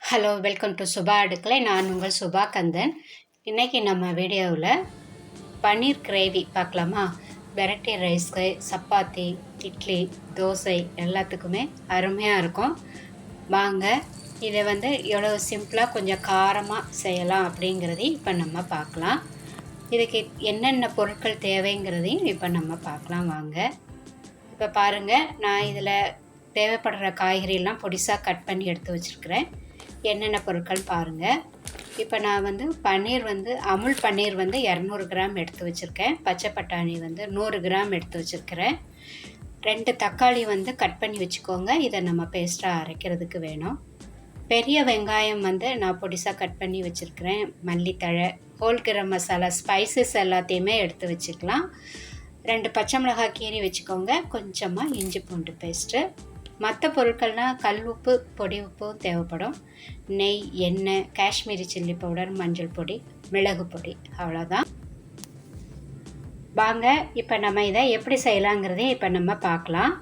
Hello, welcome to Subha Adukkalai. நான் உங்கள் சுபா கந்தன். இன்றைக்கி நம்ம வீடியோவில் பன்னீர் கிரேவி பார்க்கலாமா? வெரைட்டி ரைஸ்க்கு, சப்பாத்தி, இட்லி, தோசை எல்லாத்துக்குமே அருமையாக இருக்கும். வாங்க, இதை எவ்வளோ சிம்பிளாக கொஞ்சம் காரமாக செய்யலாம் அப்படிங்கிறதையும் இப்போ நம்ம பார்க்கலாம். இதுக்கு என்னென்ன பொருட்கள் தேவைங்கிறதையும் இப்போ நம்ம பார்க்கலாம் வாங்க. இப்போ பாருங்கள், நான் இதில் தேவைப்படுற காய்கறியெல்லாம் பொடிசாக கட் பண்ணி எடுத்து வச்சுருக்கிறேன். என்னென்ன பொருட்கள் பாருங்கள். இப்போ நான் பன்னீர் அமுல் பன்னீர் 200 கிராம் எடுத்து வச்சுருக்கேன். பச்சை பட்டாணி 100 கிராம் எடுத்து வச்சுருக்கிறேன். 2 தக்காளி கட் பண்ணி வச்சுக்கோங்க. இதை நம்ம பேஸ்ட்டாக அரைக்கிறதுக்கு வேணும். பெரிய வெங்காயம் நான் பொடிசாக கட் பண்ணி வச்சுருக்கிறேன். மல்லித்தழை, ஹோல் கரம் மசாலா, ஸ்பைசஸ் எல்லாத்தையுமே எடுத்து வச்சுக்கலாம். 2 பச்சை மிளகாய் கீரி வச்சுக்கோங்க. கொஞ்சமாக இஞ்சி பூண்டு பேஸ்ட்டு. மற்ற பொருட்கள்னால் கல் உப்பு, பொடி உப்பும் தேவைப்படும். நெய், எண்ணெய், காஷ்மீரி சில்லி பவுடர், மஞ்சள் பொடி, மிளகு பொடி, அவ்வளோதான். வாங்க, இப்போ நம்ம இதை எப்படி செய்யலாங்கிறதே இப்போ நம்ம பார்க்கலாம்.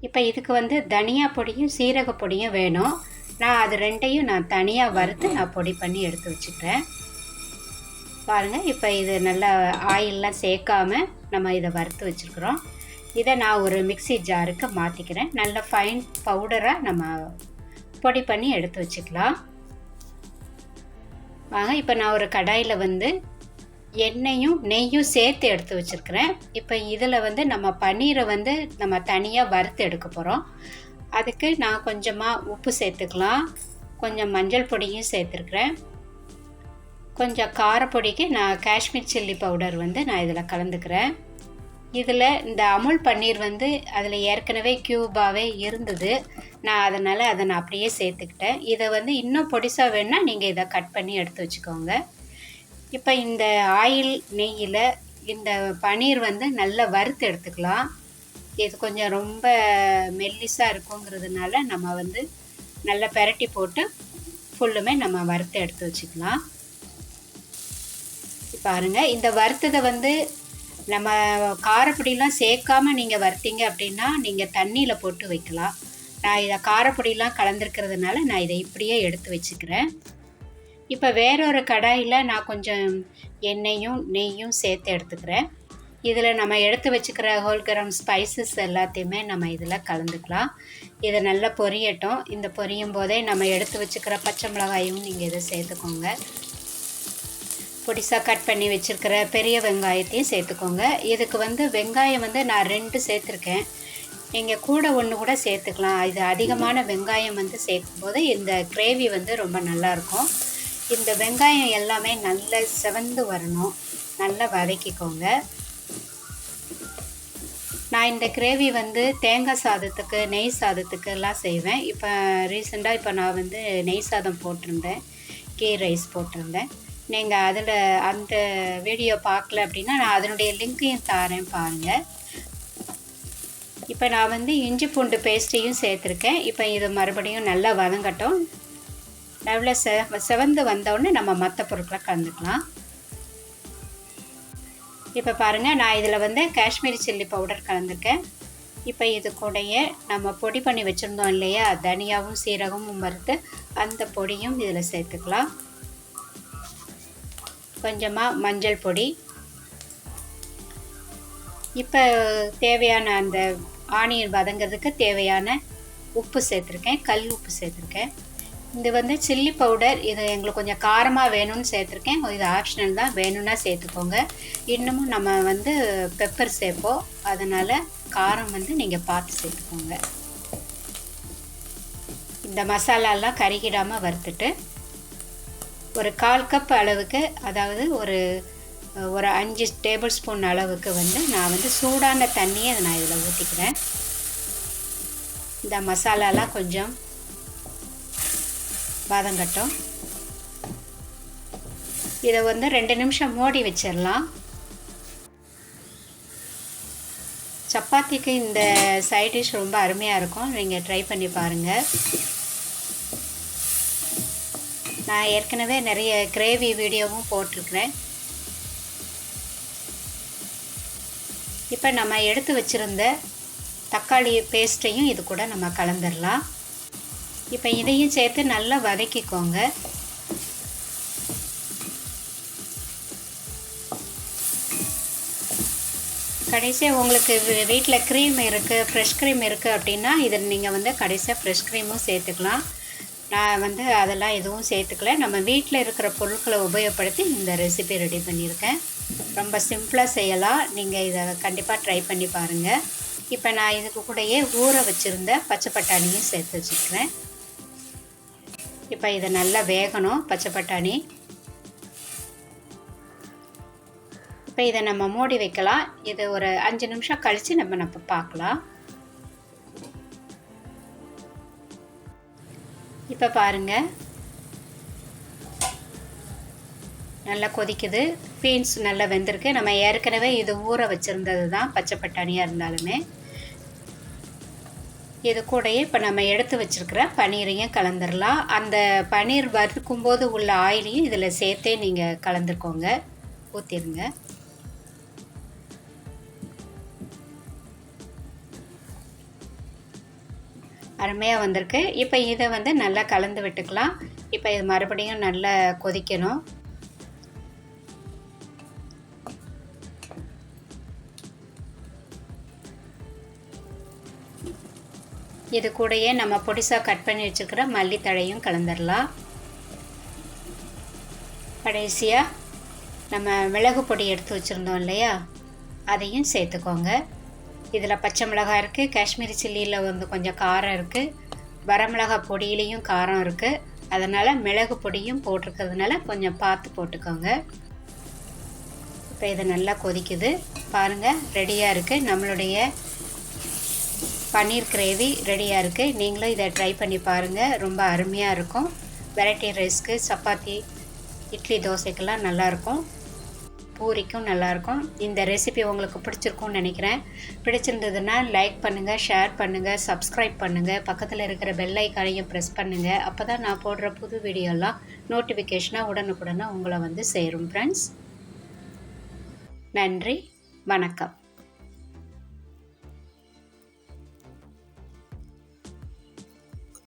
இப்போ இதுக்கு தனியா பொடியும் சீரக பொடியும் வேணும். நான் அது ரெண்டையும் நான் தனியாக வறுத்து நான் பொடி பண்ணி எடுத்து வச்சுக்கிறேன். பாருங்கள், இப்போ இது நல்லா ஆயிலெலாம் சேர்க்காமல் நம்ம இதை வறுத்து வச்சுருக்குறோம். இதை நான் ஒரு மிக்ஸி ஜாருக்கு மாற்றிக்கிறேன். நல்ல ஃபைன் பவுடராக நம்ம பொடி பண்ணி எடுத்து வச்சுக்கலாம். வாங்க, இப்போ நான் ஒரு கடாயில் எண்ணெயும் நெய்யும் சேர்த்து எடுத்து வச்சுருக்கிறேன். இப்போ இதில் நம்ம பன்னீரை நம்ம தனியாக வறுத்து எடுக்க போகிறோம். அதுக்கு நான் கொஞ்சமாக உப்பு சேர்த்துக்கலாம். கொஞ்சம் மஞ்சள் பொடியும் சேர்த்துருக்குறேன். கொஞ்சம் காரப்பொடிக்கு நான் காஷ்மீர் சில்லி பவுடர் நான் இதில் கலந்துக்கிறேன். இதில் இந்த அமுல் பன்னீர் அதில் ஏற்கனவே க்யூபாகவே இருந்தது. நான் அதனால் அதை நான் அப்படியே சேர்த்துக்கிட்டேன். இதை இன்னும் பொடிசாக வேணுன்னா நீங்கள் இதை கட் பண்ணி எடுத்து வச்சுக்கோங்க. இப்போ இந்த ஆயில் நெய்யில் இந்த பன்னீர் நல்லா வறுத்து எடுத்துக்கலாம். இது கொஞ்சம் ரொம்ப மெல்லிஸாக இருக்குங்கிறதுனால நம்ம நல்லா பெரட்டி போட்டு ஃபுல்லுமே நம்ம வறுத்து எடுத்து வச்சுக்கலாம். பாருங்கள், இந்த வறுத்ததை நம்ம காரப்பொடியெலாம் சேர்க்காமல் நீங்கள் வறுத்தீங்க அப்படின்னா நீங்கள் தண்ணியில் போட்டு வைக்கலாம். நான் இதை காரப்பொடியெலாம் கலந்துருக்கிறதுனால நான் இதை இப்படியே எடுத்து வச்சுக்கிறேன். இப்போ வேறொரு கடாயில் நான் கொஞ்சம் எண்ணெயும் நெய்யும் சேர்த்து எடுத்துக்கிறேன். இதில் நம்ம எடுத்து வச்சுக்கிற ஹோல் கரம் ஸ்பைசஸ் எல்லாத்தையுமே நம்ம இதில் கலந்துக்கலாம். இதை நல்லா பொரியட்டும். இந்த பொரியும் போதே நம்ம எடுத்து வச்சுக்கிற பச்சை மிளகாயும் நீங்கள் இதை சேர்த்துக்கோங்க. பொடிசாக கட் பண்ணி வச்சுருக்கிற பெரிய வெங்காயத்தையும் சேர்த்துக்கோங்க. இதுக்கு வெங்காயம் நான் 2 சேர்த்துருக்கேன். நீங்கள் கூட 1 கூட சேர்த்துக்கலாம். இது அதிகமான வெங்காயம் சேர்க்கும்போது இந்த கிரேவி ரொம்ப நல்லாயிருக்கும். இந்த வெங்காயம் எல்லாமே நல்லா செவந்து வரணும். நல்லா வதக்கிக்கோங்க. நான் இந்த கிரேவி தேங்காய் சாதத்துக்கு, நெய் சாதத்துக்கு எல்லாம் செய்வேன். இப்போ ரீசெண்டாக இப்போ நான் நெய் சாதம் போட்டிருந்தேன், கீ ரைஸ் போட்டிருந்தேன். நீங்கள் அதில் அந்த வீடியோ பார்க்கல அப்படின்னா நான் அதனுடைய லிங்க்கையும் தரேன் பாருங்கள். இப்போ நான் இஞ்சி பூண்டு பேஸ்ட்டையும் சேர்த்துருக்கேன். இப்போ இது மறுபடியும் நல்லா வதங்கட்டும். நல்லா செவந்து வந்தோடனே நம்ம மற்ற பொருட்களை கலந்துக்கலாம். இப்போ பாருங்கள், நான் இதில் காஷ்மீரி சில்லி பவுடர் கலந்துருக்கேன். இப்போ இது கூடயே நம்ம பொடி பண்ணி வச்சுருந்தோம் இல்லையா, தனியாவும் சீரகமும் வறுத்து அந்த பொடியும் இதில் சேர்த்துக்கலாம். கொஞ்சமாக மஞ்சள் பொடி. இப்போ தேவையான அந்த ஆனியன் வதங்கிறதுக்கு தேவையான உப்பு சேர்த்துருக்கேன். கல் உப்பு சேர்த்துருக்கேன். இது சில்லி பவுடர். இது எங்களுக்கு கொஞ்சம் காரமாக வேணும்னு சேர்த்துருக்கேன். இது ஆப்ஷனல் தான், வேணும்னா சேர்த்துக்கோங்க. இன்னமும் நம்ம பெப்பர் சேர்ப்போம். அதனால் காரம் நீங்கள் பார்த்து சேர்த்துக்கோங்க. இந்த மசாலாலாம் கருகிடாமல் வறுத்துட்டு ஒரு 1/4 கப் அளவுக்கு, அதாவது ஒரு 5 டேபிள் ஸ்பூன் அளவுக்கு நான் சூடான தண்ணியை நான் இதில் ஊற்றிக்கிறேன். இந்த மசாலாலாம் கொஞ்சம் வதங்கட்டும். இதை 2 நிமிஷம் மூடி வச்சிடலாம். சப்பாத்திக்கு இந்த சைட் டிஷ் ரொம்ப அருமையாக இருக்கும். நீங்கள் ட்ரை பண்ணி பாருங்கள். நான் ஏற்கனவே நிறைய கிரேவி வீடியோவும் போட்டிருக்கிறேன். இப்போ நம்ம எடுத்து வச்சுருந்த தக்காளி பேஸ்ட்டையும் இது கூட நம்ம கலந்துடலாம். இப்போ இதையும் சேர்த்து நல்லா வதக்கிக்கோங்க. கடைசியாக உங்களுக்கு வீட்டில் க்ரீம் இருக்குது, ஃப்ரெஷ் க்ரீம் இருக்குது அப்படின்னா இதில் நீங்கள் வந்து கடைசியாக ஃப்ரெஷ் க்ரீமும் சேர்த்துக்கலாம். நான் வந்து அதெல்லாம் எதுவும் சேர்த்துக்கல. நம்ம வீட்டில் இருக்கிற பொருட்களை உபயோகப்படுத்தி இந்த ரெசிபி ரெடி பண்ணியிருக்கேன். ரொம்ப சிம்பிளாக செய்யலாம். நீங்கள் இதை கண்டிப்பாக ட்ரை பண்ணி பாருங்கள். இப்போ நான் இதுக்கு கூடயே ஊற வச்சுருந்த பச்சை பட்டாணியும் சேர்த்து வச்சுக்கிறேன். இப்போ இதை நல்லா வேகணும் பச்சை பட்டாணி. இப்போ இதை நம்ம மூடி வைக்கலாம். இது ஒரு 5 நிமிஷம் கழித்து நம்ம பார்க்கலாம். இப்போ பாருங்கள், நல்லா கொதிக்குது. பீன்ஸ் நல்லா வெந்திருக்கு. நம்ம ஏற்கனவே இது ஊற வச்சுருந்தது தான் பச்சை பட்டாணியாக இருந்தாலுமே. இது கூடயே இப்போ நம்ம எடுத்து வச்சுருக்கிற பன்னீரையும் கலந்துடலாம். அந்த பன்னீர் வறுக்கும்போது உள்ள ஆயிலையும் இதில் சேர்த்தே நீங்கள் கலந்துக்கோங்க, ஊற்றிடுங்க. அருமையாக வந்திருக்கு. இப்போ இதை வந்து நல்லா கலந்து விட்டுக்கலாம். இப்போ இது மறுபடியும் நல்லா கொதிக்கணும். இது கூடயே நம்ம பொடிசாக கட் பண்ணி வச்சுருக்கிற மல்லித்தழையும் கலந்துடலாம். கடைசியாக நம்ம மிளகு பொடி எடுத்து வச்சுருந்தோம் இல்லையா, அதையும் சேர்த்துக்கோங்க. இதில் பச்சை மிளகாய் இருக்குது, காஷ்மீரி சில்லியில் வந்து கொஞ்சம் காரம் இருக்குது, வரமிளகாய் பொடியிலையும் காரம் இருக்குது. அதனால் மிளகு பொடியும் போட்டிருக்கிறதுனால கொஞ்சம் பார்த்து போட்டுக்கோங்க. இப்போ இது நல்லா கொதிக்குது பாருங்கள், ரெடியாக இருக்குது. நம்மளுடைய பன்னீர் கிரேவி ரெடியாக இருக்குது. நீங்களும் இதை ட்ரை பண்ணி பாருங்கள், ரொம்ப அருமையாக இருக்கும். வெரைட்டி ரைஸ்க்கு, சப்பாத்தி, இட்லி, தோசைக்கெல்லாம் நல்லாயிருக்கும். பூரிக்கும் நல்லாயிருக்கும். இந்த ரெசிபி உங்களுக்கு பிடிச்சிருக்கும்னு நினைக்கிறேன். பிடிச்சிருந்ததுன்னா லைக் பண்ணுங்கள், ஷேர் பண்ணுங்கள், சப்ஸ்கிரைப் பண்ணுங்கள், பக்கத்தில் இருக்கிற பெல் ஐக்கானையும் ப்ரெஸ் பண்ணுங்கள். அப்போ தான் நான் போடுற புது வீடியோலாம் நோட்டிஃபிகேஷனாக உடனுக்குடனே உங்களை வந்து சேரும் ஃப்ரெண்ட்ஸ். நன்றி, வணக்கம்.